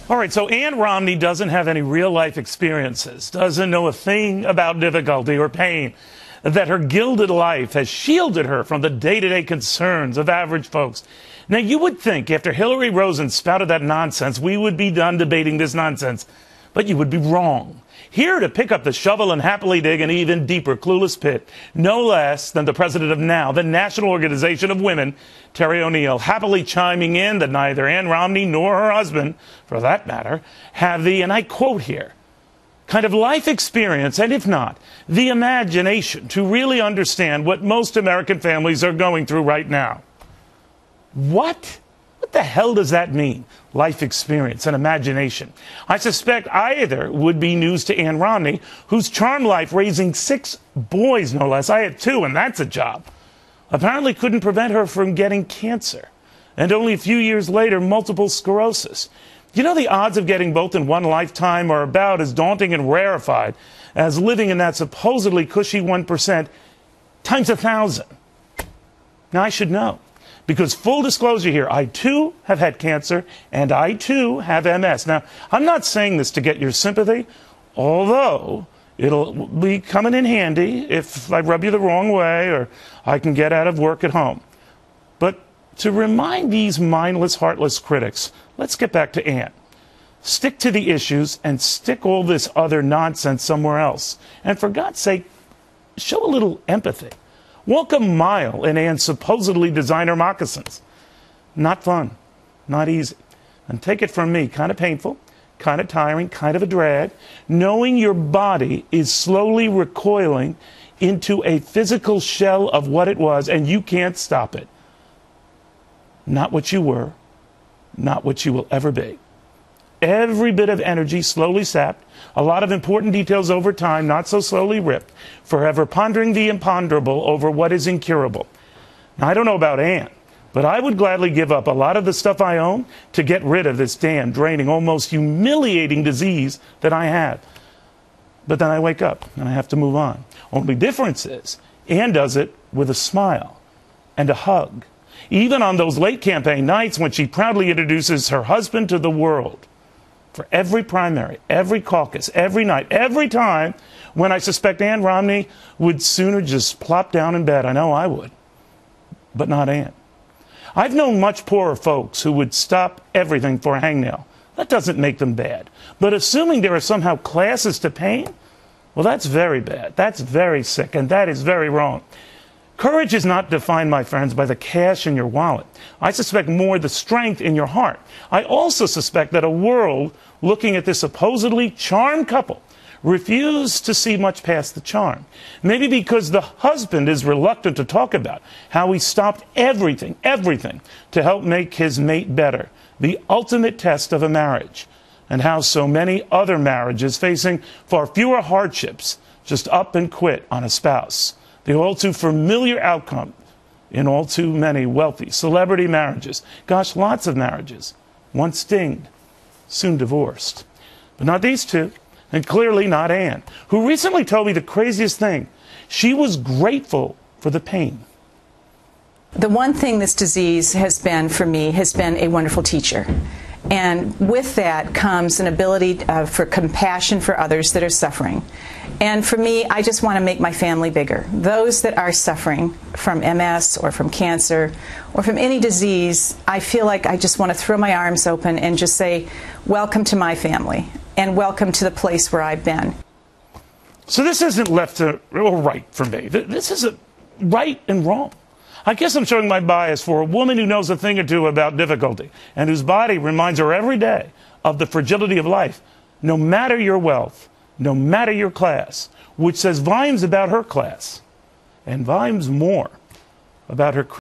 All right, so Ann Romney doesn't have any real-life experiences, doesn't know a thing about difficulty or pain, that her gilded life has shielded her from the day-to-day concerns of average folks. Now, you would think after Hillary Rosen spouted that nonsense, we would be done debating this nonsense, but you would be wrong. Here to pick up the shovel and happily dig an even deeper clueless pit, no less than the president of NOW, the National Organization of Women, Terry O'Neill, happily chiming in that neither Ann Romney nor her husband, for that matter, have the, and I quote here, kind of life experience, and if not, the imagination to really understand what most American families are going through right now. What? What the hell does that mean? Life experience and imagination. I suspect either would be news to Ann Romney, whose charmed life raising 6 boys, no less, I had 2, and that's a job, apparently couldn't prevent her from getting cancer, and only a few years later, multiple sclerosis. You know, the odds of getting both in one lifetime are about as daunting and rarefied as living in that supposedly cushy 1% times 1,000. Now, I should know. Because full disclosure here, I too have had cancer and I too have MS. Now, I'm not saying this to get your sympathy, although it'll be coming in handy if I rub you the wrong way or I can get out of work at home. But to remind these mindless, heartless critics, let's get back to Ann. Stick to the issues and stick all this other nonsense somewhere else. And for God's sake, show a little empathy. Walk a mile in Ann's supposedly designer moccasins. Not fun, not easy. And take it from me, kind of painful, kind of tiring, kind of a drag, knowing your body is slowly recoiling into a physical shell of what it was, and you can't stop it. Not what you were, not what you will ever be. Every bit of energy slowly sapped, a lot of important details over time, not so slowly ripped, forever pondering the imponderable over what is incurable. Now, I don't know about Ann, but I would gladly give up a lot of the stuff I own to get rid of this damn, draining, almost humiliating disease that I have. But then I wake up and I have to move on. Only difference is, Ann does it with a smile and a hug, even on those late campaign nights when she proudly introduces her husband to the world. For every primary, every caucus, every night, every time when I suspect Ann Romney would sooner just plop down in bed. I know I would, but not Ann. I've known much poorer folks who would stop everything for a hangnail. That doesn't make them bad. But assuming there are somehow classes to pain, well, that's very bad. That's very sick, and that is very wrong. Courage is not defined, my friends, by the cash in your wallet. I suspect more the strength in your heart. I also suspect that a world looking at this supposedly charmed couple refused to see much past the charm. Maybe because the husband is reluctant to talk about how he stopped everything to help make his mate better, the ultimate test of a marriage, and how so many other marriages facing far fewer hardships just up and quit on a spouse. The all too familiar outcome in all too many wealthy celebrity marriages. Gosh, lots of marriages. Once dinged, soon divorced. But not these two, and clearly not Ann, who recently told me the craziest thing. She was grateful for the pain. The one thing this disease has been for me has been a wonderful teacher. And with that comes an ability for compassion for others that are suffering. And for me, I just want to make my family bigger. Those that are suffering from MS or from cancer or from any disease, I feel like I just want to throw my arms open and just say, welcome to my family and welcome to the place where I've been. So this isn't left or right for me. This is a right and wrong. I guess I'm showing my bias for a woman who knows a thing or two about difficulty and whose body reminds her every day of the fragility of life, no matter your wealth, no matter your class, which says volumes about her class and volumes more about her